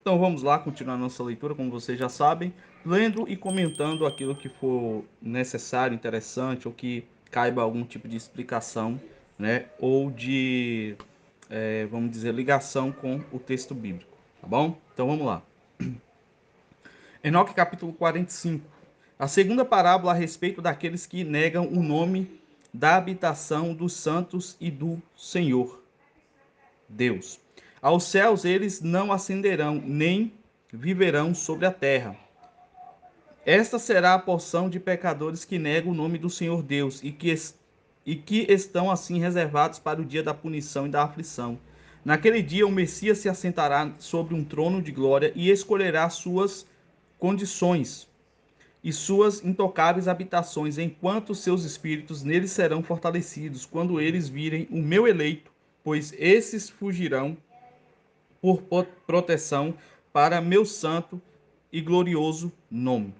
Então vamos lá, continuar nossa leitura, como vocês já sabem, lendo e comentando aquilo que for necessário, interessante, ou que caiba algum tipo de explicação, né? Ou de, vamos dizer, ligação com o texto bíblico, tá bom? Então vamos lá. Enoque capítulo 45. A segunda parábola a respeito daqueles que negam o nome da habitação dos santos e do Senhor Deus. Aos céus eles não ascenderão, nem viverão sobre a terra. Esta será a porção de pecadores que negam o nome do Senhor Deus e que estão assim reservados para o dia da punição e da aflição. Naquele dia o Messias se assentará sobre um trono de glória e escolherá suas condições e suas intocáveis habitações, enquanto seus espíritos neles serão fortalecidos, quando eles virem o meu eleito, pois esses fugirão por proteção para meu santo e glorioso nome.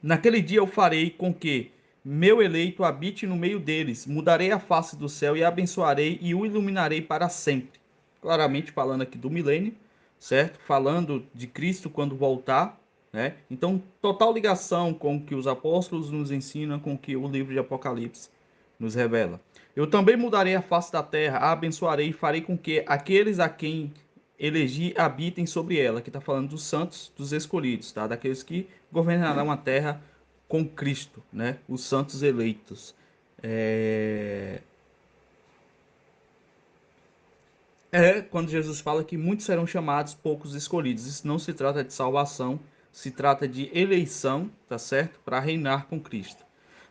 Naquele dia eu farei com que meu eleito habite no meio deles, mudarei a face do céu e abençoarei e o iluminarei para sempre. Claramente falando aqui do milênio, certo? Falando de Cristo quando voltar, né? Então, total ligação com o que os apóstolos nos ensinam, com o que o livro de Apocalipse nos revela. Eu também mudarei a face da terra, a abençoarei e farei com que aqueles a quem elegi habitem sobre ela. Aqui está falando dos santos, dos escolhidos, tá? Daqueles que governarão a terra com Cristo, né? Os santos eleitos. É quando Jesus fala que muitos serão chamados, poucos escolhidos. Isso não se trata de salvação, se trata de eleição, tá certo? Para reinar com Cristo.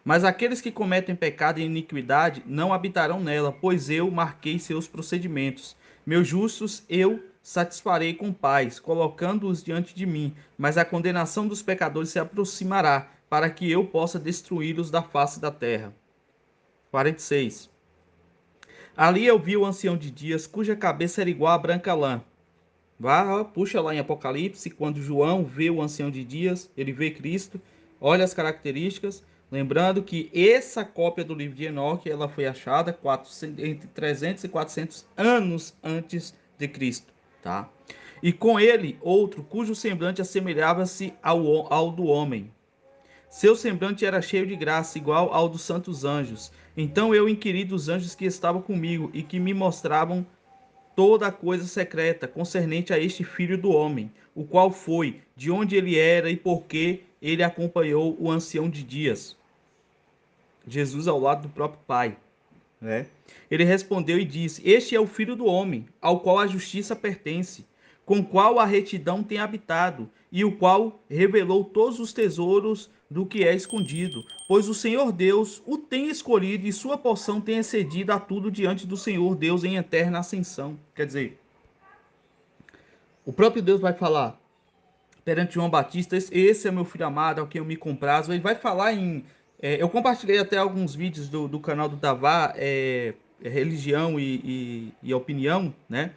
Mas aqueles que cometem pecado e iniquidade não habitarão nela, pois eu marquei seus procedimentos. Meus justos eu satisfarei com paz, colocando-os diante de mim. Mas a condenação dos pecadores se aproximará, para que eu possa destruí-los da face da terra. 46. Ali eu vi o ancião de dias, cuja cabeça era igual a branca lã. Vá, puxa lá em Apocalipse, quando João vê o ancião de dias, ele vê Cristo, olha as características, lembrando que essa cópia do livro de Enoque, ela foi achada entre 300 e 400 anos antes de Cristo, tá? E com ele, outro, cujo semblante assemelhava-se ao do homem. Seu semblante era cheio de graça, igual ao dos santos anjos. Então eu inquiri dos anjos que estavam comigo e que me mostravam toda a coisa secreta concernente a este filho do homem, o qual foi, de onde ele era e por que ele acompanhou o ancião de dias. Jesus ao lado do próprio Pai, né? Ele respondeu e disse: Este é o filho do homem, ao qual a justiça pertence, com o qual a retidão tem habitado, e o qual revelou todos os tesouros do que é escondido. Pois o Senhor Deus o tem escolhido, e sua porção tem excedido a tudo diante do Senhor Deus em eterna ascensão. Quer dizer, o próprio Deus vai falar perante João Batista: esse é meu filho amado, ao quem eu me comprazo. Ele vai falar em. Eu compartilhei até alguns vídeos do canal do Davá, Religião e Opinião, né?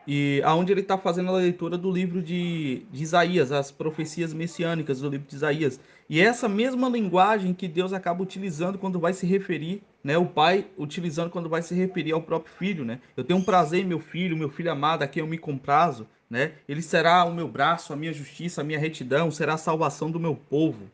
E aonde ele está fazendo a leitura do livro de Isaías, as profecias messiânicas do livro de Isaías. E é essa mesma linguagem que Deus acaba utilizando quando vai se referir, né? O pai utilizando quando vai se referir ao próprio filho, né? Eu tenho um prazer em meu filho amado, a quem eu me comprazo, né? Ele será o meu braço, a minha justiça, a minha retidão, será a salvação do meu povo.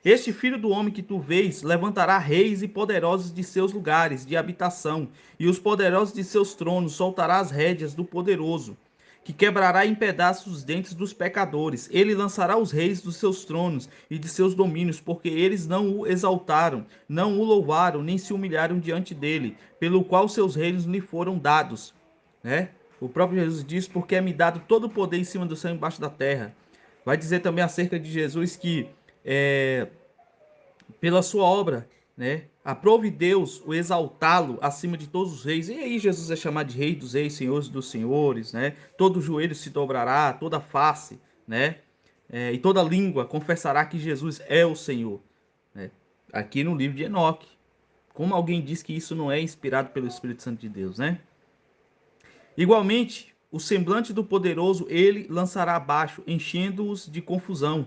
Este filho do homem que tu vês levantará reis e poderosos de seus lugares de habitação, e os poderosos de seus tronos soltará as rédeas do poderoso, que quebrará em pedaços os dentes dos pecadores. Ele lançará os reis dos seus tronos e de seus domínios, porque eles não o exaltaram, não o louvaram, nem se humilharam diante dele, pelo qual seus reinos lhe foram dados. Né? O próprio Jesus diz: porque é-me dado todo o poder em cima do céu e embaixo da terra. Vai dizer também acerca de Jesus que pela sua obra, né? Aprove Deus o exaltá-lo acima de todos os reis. E aí Jesus é chamado de Rei dos Reis, Senhores dos Senhores, né? Todo joelho se dobrará, toda face, né? E toda língua confessará que Jesus é o Senhor, né? Aqui no livro de Enoque. Como alguém diz que isso não é inspirado pelo Espírito Santo de Deus, né? Igualmente, o semblante do poderoso ele lançará abaixo, enchendo-os de confusão.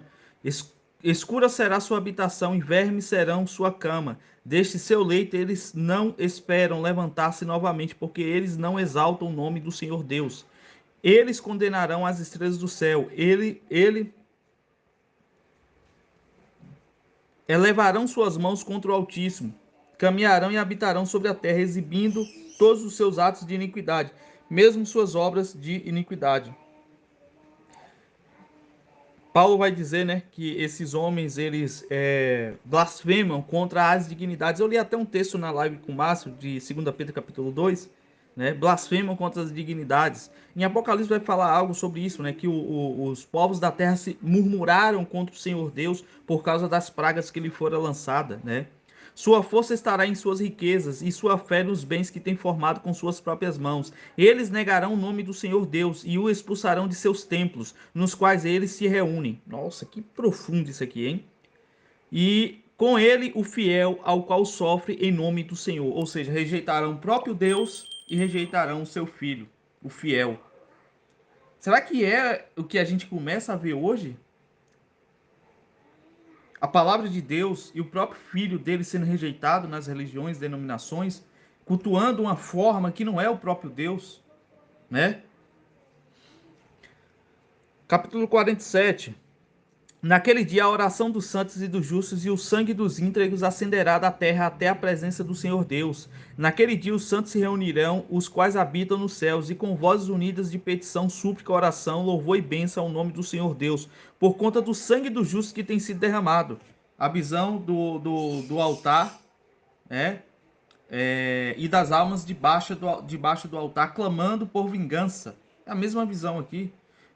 Escura será sua habitação e vermes serão sua cama. Deste seu leito eles não esperam levantar-se novamente, porque eles não exaltam o nome do Senhor Deus. Eles condenarão as estrelas do céu. Ele elevarão suas mãos contra o Altíssimo. Caminharão e habitarão sobre a terra, exibindo todos os seus atos de iniquidade, mesmo suas obras de iniquidade. Paulo vai dizer, né, que esses homens, eles blasfemam contra as dignidades. Eu li até um texto na live com o Márcio, de 2 Pedro capítulo 2, né, blasfemam contra as dignidades. Em Apocalipse vai falar algo sobre isso, né, que os povos da terra se murmuraram contra o Senhor Deus por causa das pragas que lhe foram lançadas, né. Sua força estará em suas riquezas e sua fé nos bens que tem formado com suas próprias mãos. Eles negarão o nome do Senhor Deus e o expulsarão de seus templos, nos quais eles se reúnem. Nossa, que profundo isso aqui, hein? E com ele o fiel ao qual sofre em nome do Senhor. Ou seja, rejeitarão o próprio Deus e rejeitarão o seu filho, o fiel. Será que é o que a gente começa a ver hoje? A palavra de Deus e o próprio filho dele sendo rejeitado nas religiões, denominações, cultuando uma forma que não é o próprio Deus, né? Capítulo 47. Naquele dia a oração dos santos e dos justos e o sangue dos íntegros ascenderá da terra até a presença do Senhor Deus. Naquele dia os santos se reunirão, os quais habitam nos céus, e com vozes unidas de petição, súplica, oração, louvor e bênção ao nome do Senhor Deus, por conta do sangue dos justos que tem sido derramado. A visão do altar, né? E das almas debaixo do altar, clamando por vingança. É a mesma visão aqui.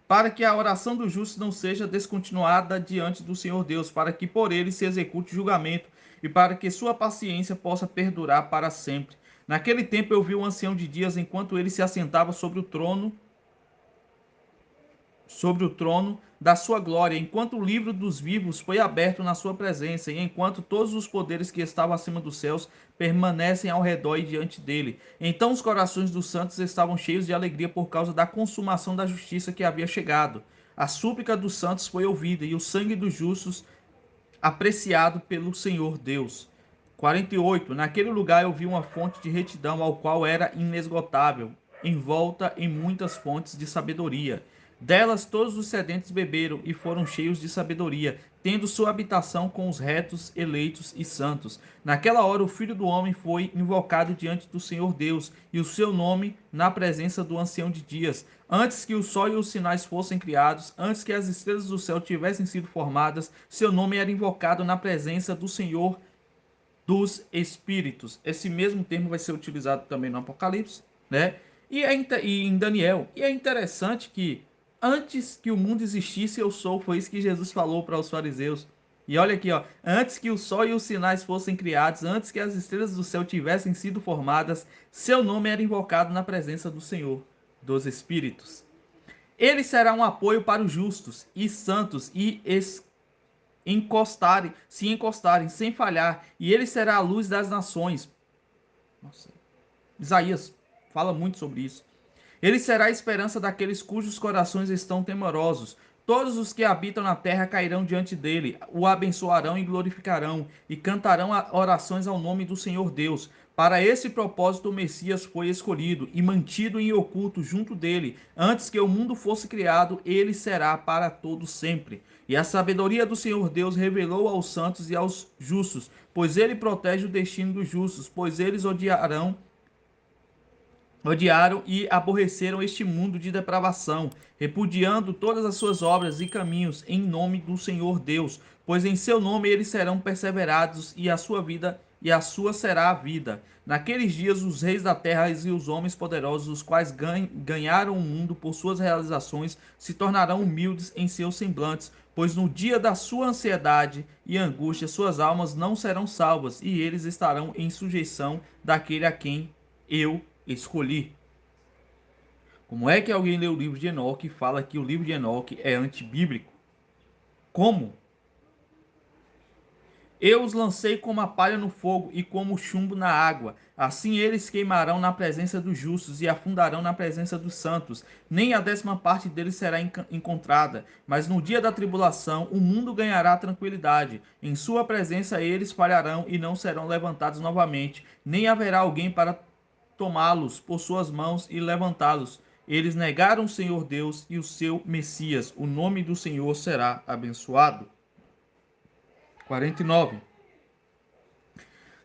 Para que a oração do justo não seja descontinuada diante do Senhor Deus, para que por ele se execute julgamento, e para que sua paciência possa perdurar para sempre. Naquele tempo eu vi o ancião de dias, enquanto ele se assentava sobre o trono da sua glória, enquanto o livro dos vivos foi aberto na sua presença, e enquanto todos os poderes que estavam acima dos céus permanecem ao redor e diante dele. Então os corações dos santos estavam cheios de alegria por causa da consumação da justiça que havia chegado. A súplica dos santos foi ouvida, e o sangue dos justos apreciado pelo Senhor Deus. 48. Naquele lugar eu vi uma fonte de retidão, ao qual era inesgotável, envolta em muitas fontes de sabedoria. Delas todos os sedentes beberam e foram cheios de sabedoria, tendo sua habitação com os retos, eleitos e santos. Naquela hora o Filho do Homem foi invocado diante do Senhor Deus, e o seu nome na presença do Ancião de Dias. Antes que o sol e os sinais fossem criados, antes que as estrelas do céu tivessem sido formadas, seu nome era invocado na presença do Senhor dos Espíritos. Esse mesmo termo vai ser utilizado também no Apocalipse, né? E em Daniel. E é interessante que antes que o mundo existisse, eu sou. Foi isso que Jesus falou para os fariseus. E olha aqui, ó, antes que o sol e os sinais fossem criados, antes que as estrelas do céu tivessem sido formadas, seu nome era invocado na presença do Senhor, dos Espíritos. Ele será um apoio para os justos e santos e se encostarem sem falhar, e ele será a luz das nações. Nossa, Isaías fala muito sobre isso. Ele será a esperança daqueles cujos corações estão temorosos. Todos os que habitam na terra cairão diante dele, o abençoarão e glorificarão, e cantarão orações ao nome do Senhor Deus. Para esse propósito o Messias foi escolhido e mantido em oculto junto dele. Antes que o mundo fosse criado, ele será para todo sempre. E a sabedoria do Senhor Deus revelou aos santos e aos justos, pois ele protege o destino dos justos, pois eles odiaram e aborreceram este mundo de depravação, repudiando todas as suas obras e caminhos em nome do Senhor Deus, pois em seu nome eles serão perseverados e a sua vida e a sua será a vida. Naqueles dias os reis da terra e os homens poderosos, os quais ganharam o mundo por suas realizações, se tornarão humildes em seus semblantes, pois no dia da sua ansiedade e angústia suas almas não serão salvas, e eles estarão em sujeição daquele a quem eu escolhi. Como é que alguém lê o livro de Enoque e fala que o livro de Enoque é antibíblico? Como? Eu os lancei como a palha no fogo e como chumbo na água. Assim eles queimarão na presença dos justos e afundarão na presença dos santos. Nem a 10ª parte deles será encontrada. Mas no dia da tribulação o mundo ganhará tranquilidade. Em sua presença eles falharão e não serão levantados novamente. Nem haverá alguém para tomá-los por suas mãos e levantá-los. Eles negaram o Senhor Deus e o seu Messias. O nome do Senhor será abençoado. 49.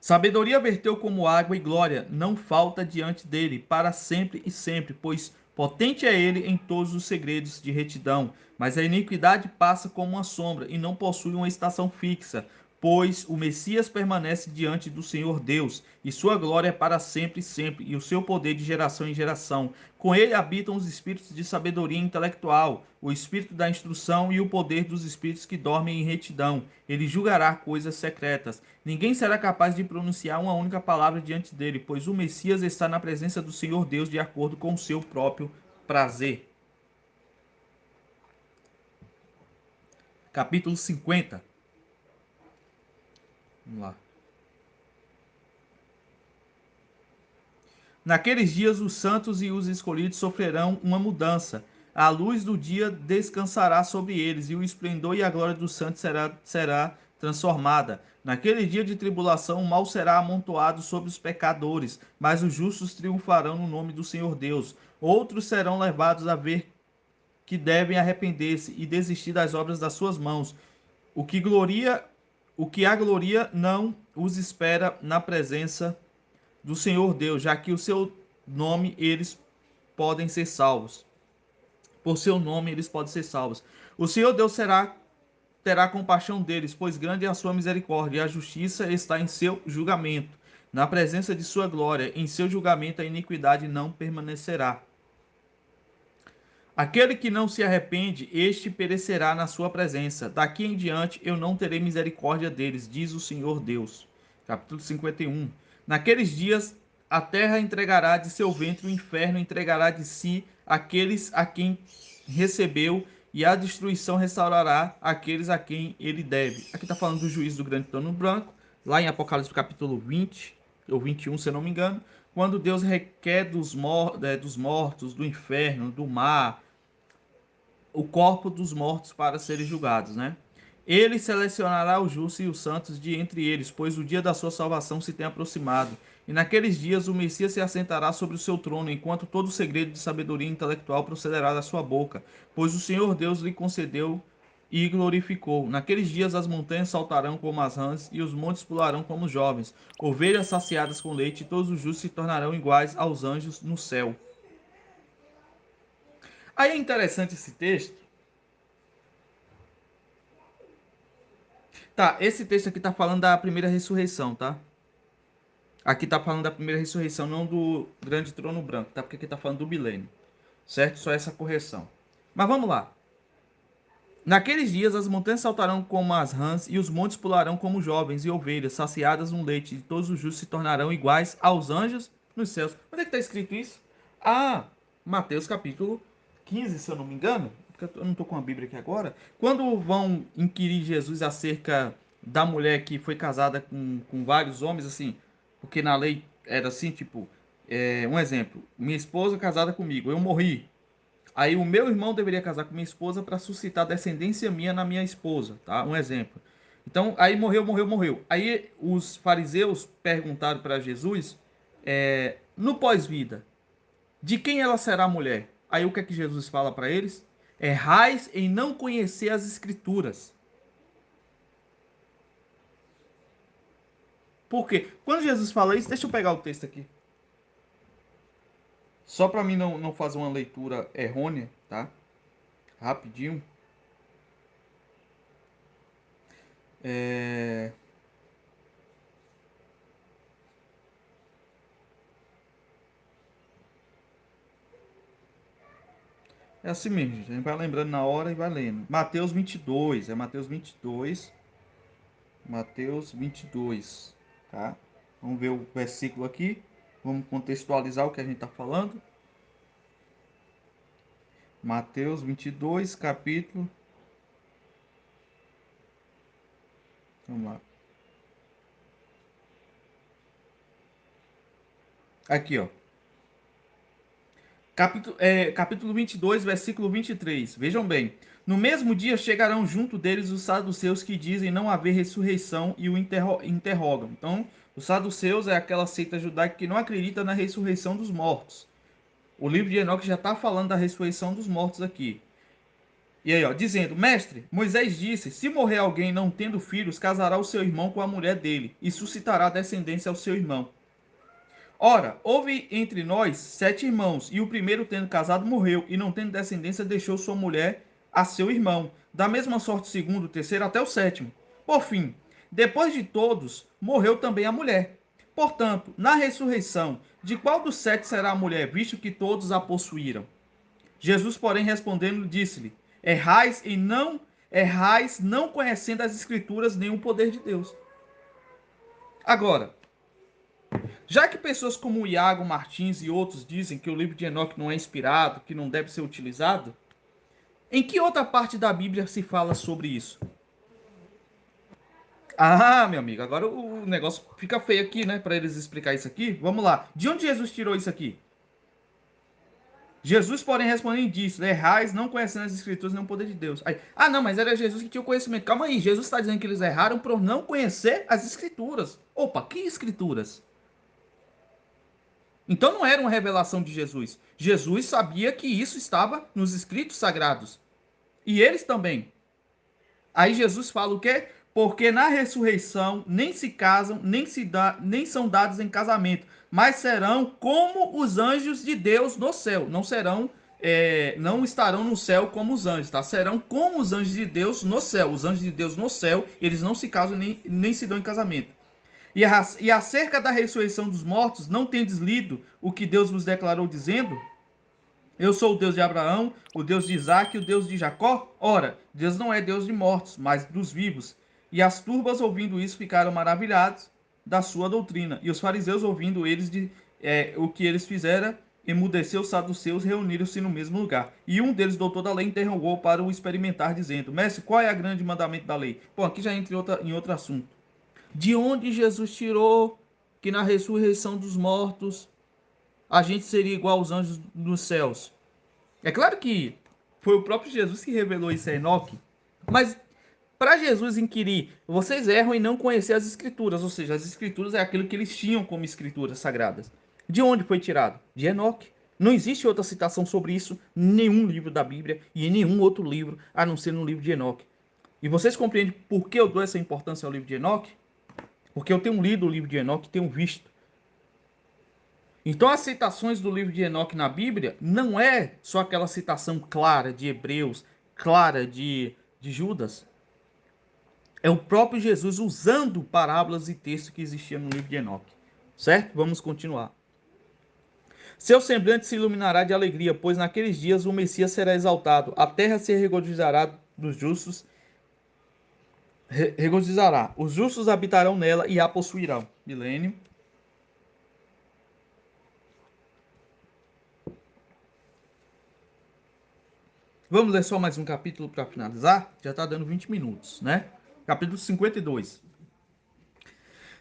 Sabedoria verteu como água e glória não falta diante dele para sempre e sempre, pois potente é ele em todos os segredos de retidão. Mas a iniquidade passa como uma sombra e não possui uma estação fixa, pois o Messias permanece diante do Senhor Deus, e sua glória é para sempre e sempre, e o seu poder de geração em geração. Com ele habitam os espíritos de sabedoria intelectual, o espírito da instrução e o poder dos espíritos que dormem em retidão. Ele julgará coisas secretas. Ninguém será capaz de pronunciar uma única palavra diante dele, pois o Messias está na presença do Senhor Deus de acordo com o seu próprio prazer. Capítulo 50. Vamos lá. Naqueles dias os santos e os escolhidos sofrerão uma mudança. A luz do dia descansará sobre eles, e o esplendor e a glória dos santos será transformada. Naquele dia de tribulação, o mal será amontoado sobre os pecadores, mas os justos triunfarão no nome do Senhor Deus. Outros serão levados a ver que devem arrepender-se e desistir das obras das suas mãos. O que gloria, o que a gloria não os espera na presença do Senhor Deus, já que o seu nome eles podem ser salvos. Por seu nome eles podem ser salvos. O Senhor Deus terá compaixão deles, pois grande é a sua misericórdia, e a justiça está em seu julgamento. Na presença de sua glória, em seu julgamento a iniquidade não permanecerá. Aquele que não se arrepende, este perecerá na sua presença. Daqui em diante eu não terei misericórdia deles, diz o Senhor Deus. Capítulo 51. Naqueles dias a terra entregará de seu ventre, o inferno entregará de si aqueles a quem recebeu, e a destruição restaurará aqueles a quem ele deve. Aqui está falando do juízo do grande trono branco, lá em Apocalipse capítulo 20, ou 21, se eu não me engano, quando Deus requer dos mortos, do inferno, do mar, o corpo dos mortos para serem julgados, né? Ele selecionará os justos e os santos de entre eles, pois o dia da sua salvação se tem aproximado. E naqueles dias o Messias se assentará sobre o seu trono, enquanto todo o segredo de sabedoria intelectual procederá da sua boca, pois o Senhor Deus lhe concedeu e glorificou. Naqueles dias as montanhas saltarão como as rãs e os montes pularão como os jovens. Ovelhas saciadas com leite, e todos os justos se tornarão iguais aos anjos no céu. Aí é interessante esse texto. Tá, esse texto aqui tá falando da primeira ressurreição, tá? Aqui tá falando da primeira ressurreição, não do grande trono branco, tá? Porque aqui tá falando do milênio, certo? Só essa correção. Mas vamos lá. Naqueles dias as montanhas saltarão como as rãs e os montes pularão como jovens e ovelhas, saciadas no leite, e todos os justos se tornarão iguais aos anjos nos céus. Onde é que tá escrito isso? Ah, Mateus capítulo 15, se eu não me engano. Porque eu não tô com a Bíblia aqui agora. Quando vão inquirir Jesus acerca da mulher que foi casada com vários homens, assim, porque na lei era assim, tipo, um exemplo, minha esposa casada comigo, eu morri. Aí o meu irmão deveria casar com minha esposa para suscitar descendência minha na minha esposa, tá? Um exemplo. Então, aí morreu. Aí os fariseus perguntaram para Jesus, no pós-vida, de quem ela será a mulher? Aí o que é que Jesus fala para eles? Errais em não conhecer as escrituras. Por quê? Quando Jesus fala isso, deixa eu pegar o texto aqui. Só para mim não fazer uma leitura errônea, tá? Rapidinho. É... É assim mesmo, gente. A gente vai lembrando na hora e vai lendo. Mateus 22, é Mateus 22. Mateus 22, tá? Vamos ver o versículo aqui. Vamos contextualizar o que a gente está falando. Mateus 22, capítulo. Vamos lá. Aqui, ó. Capítulo 22, versículo 23. Vejam bem. No mesmo dia chegarão junto deles os saduceus que dizem não haver ressurreição e o interrogam. Então, os saduceus é aquela seita judaica que não acredita na ressurreição dos mortos. O livro de Enoque já está falando da ressurreição dos mortos aqui. E aí, ó, dizendo: Mestre, Moisés disse: se morrer alguém não tendo filhos, casará o seu irmão com a mulher dele, e suscitará descendência ao seu irmão. Ora, houve entre nós 7 irmãos, e o primeiro, tendo casado, morreu, e não tendo descendência, deixou sua mulher a seu irmão. Da mesma sorte, o segundo, o terceiro, até o sétimo. Por fim, depois de todos, morreu também a mulher. Portanto, na ressurreição, de qual dos 7 será a mulher, visto que todos a possuíram? Jesus, porém, respondendo, disse-lhe: errais não conhecendo as Escrituras nem o poder de Deus. Agora, já que pessoas como Iago Martins e outros dizem que o livro de Enoque não é inspirado, que não deve ser utilizado, em que outra parte da Bíblia se fala sobre isso? Ah, meu amigo, agora o negócio fica feio aqui, né? Para eles explicar isso aqui. Vamos lá. De onde Jesus tirou isso aqui? Jesus, porém, respondendo e disse: errais, não conhecendo as Escrituras nem o poder de Deus. Aí, não, mas era Jesus que tinha o conhecimento. Calma aí, Jesus está dizendo que eles erraram por não conhecer as Escrituras. Opa, que Escrituras? Então não era uma revelação de Jesus. Jesus sabia que isso estava nos escritos sagrados. E eles também. Aí Jesus fala o quê? Porque na ressurreição nem se casam, nem são dados em casamento, mas serão como os anjos de Deus no céu. Não serão, não estarão no céu como os anjos, tá? Serão como os anjos de Deus no céu. Os anjos de Deus no céu, eles não se casam nem se dão em casamento. E acerca da ressurreição dos mortos, não tendes lido o que Deus vos declarou, dizendo: eu sou o Deus de Abraão, o Deus de Isaac e o Deus de Jacó? Ora, Deus não é Deus de mortos, mas dos vivos. E as turbas, ouvindo isso, ficaram maravilhados da sua doutrina. E os fariseus, ouvindo o que eles fizeram, emudeceu os saduceus, reuniram-se no mesmo lugar. E um deles, doutor da lei, interrogou para o experimentar, dizendo: Mestre, qual é a grande mandamento da lei? Bom, aqui já entra em outro assunto. De onde Jesus tirou que na ressurreição dos mortos a gente seria igual aos anjos nos céus? É claro que foi o próprio Jesus que revelou isso a Enoque, mas para Jesus inquirir, vocês erram em não conhecer as Escrituras, ou seja, as Escrituras é aquilo que eles tinham como Escrituras sagradas. De onde foi tirado? De Enoque. Não existe outra citação sobre isso em nenhum livro da Bíblia e em nenhum outro livro, a não ser no livro de Enoque. E vocês compreendem por que eu dou essa importância ao livro de Enoque? Porque eu tenho lido o livro de Enoque e tenho visto. Então, as citações do livro de Enoque na Bíblia não é só aquela citação clara de Hebreus, clara de Judas. É o próprio Jesus usando parábolas e textos que existiam no livro de Enoque. Certo? Vamos continuar. Seu semblante se iluminará de alegria, pois naqueles dias o Messias será exaltado. A terra se regozijará dos justos, regozijará. Os justos habitarão nela e a possuirão. Milênio. Vamos ler só mais um capítulo para finalizar? Já está dando 20 minutos, né? Capítulo 52.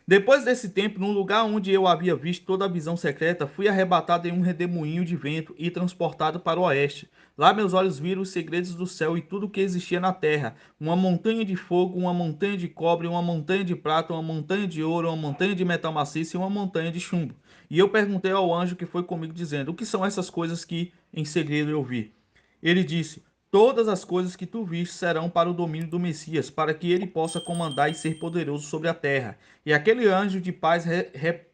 Depois desse tempo, no lugar onde eu havia visto toda a visão secreta, fui arrebatado em um redemoinho de vento e transportado para o oeste. Lá meus olhos viram os segredos do céu e tudo o que existia na terra: uma montanha de fogo, uma montanha de cobre, uma montanha de prata, uma montanha de ouro, uma montanha de metal maciço e uma montanha de chumbo. E eu perguntei ao anjo que foi comigo, dizendo: o que são essas coisas que em segredo eu vi? Ele disse: todas as coisas que tu viste serão para o domínio do Messias, para que ele possa comandar e ser poderoso sobre a terra. E aquele anjo de paz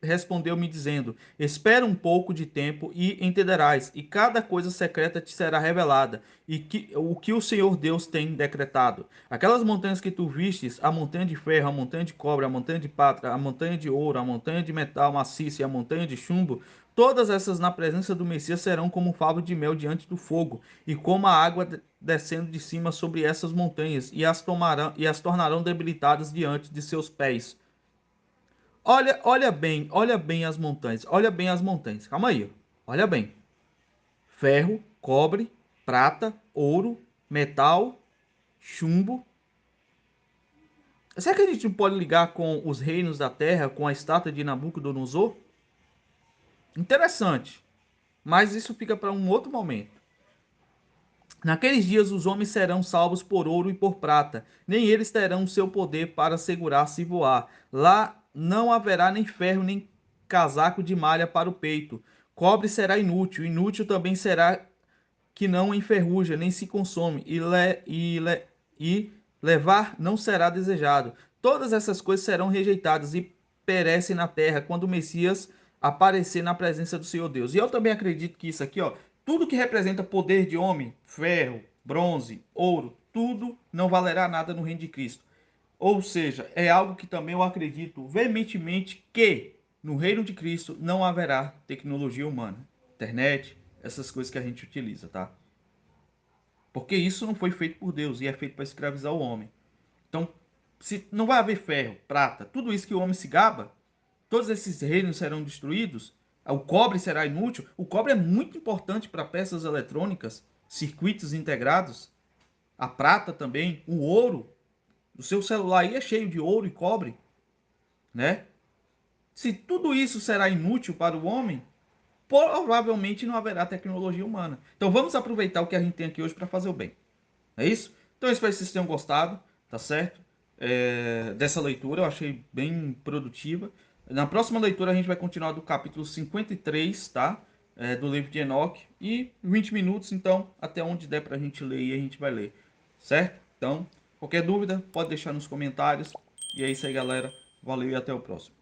respondeu-me, dizendo: espera um pouco de tempo e entenderás, e cada coisa secreta te será revelada, e o que o Senhor Deus tem decretado. Aquelas montanhas que tu vistes, a montanha de ferro, a montanha de cobre, a montanha de prata, a montanha de ouro, a montanha de metal maciço e a montanha de chumbo, todas essas na presença do Messias serão como um favo de mel diante do fogo, e como a água descendo de cima sobre essas montanhas, e as tornarão debilitadas diante de seus pés. Olha bem as montanhas, olha bem as montanhas. Calma aí, olha bem. Ferro, cobre, prata, ouro, metal, chumbo. Será que a gente pode ligar com os reinos da terra, com a estátua de Nabucodonosor? Interessante, mas isso fica para um outro momento. Naqueles dias os homens serão salvos por ouro e por prata, nem eles terão seu poder para segurar-se e voar. Lá não haverá nem ferro, nem casaco de malha para o peito, Cobre será inútil, inútil também será que não enferruja, nem se consome, e levar não será desejado. Todas essas coisas serão rejeitadas e perecem na terra quando o Messias aparecer na presença do Senhor Deus. E eu também acredito que isso aqui, ó, tudo que representa poder de homem, ferro, bronze, ouro, tudo não valerá nada no reino de Cristo. Ou seja, é algo que também eu acredito veementemente que no reino de Cristo não haverá tecnologia humana, internet, essas coisas que a gente utiliza, tá? Porque isso não foi feito por Deus e é feito para escravizar o homem. Então, se não vai haver ferro, prata, tudo isso que o homem se gaba, todos esses reinos serão destruídos, o cobre será inútil. O cobre é muito importante para peças eletrônicas, circuitos integrados, a prata também, o ouro. O seu celular aí é cheio de ouro e cobre, né? Se tudo isso será inútil para o homem, provavelmente não haverá tecnologia humana. Então vamos aproveitar o que a gente tem aqui hoje para fazer o bem. É isso? Então eu espero que vocês tenham gostado, tá certo? Dessa leitura, eu achei bem produtiva. Na próxima leitura a gente vai continuar do capítulo 53, tá? Do livro de Enoque. E 20 minutos, então, até onde der pra gente ler e a gente vai ler. Certo? Então, qualquer dúvida, pode deixar nos comentários. E é isso aí, galera. Valeu e até o próximo.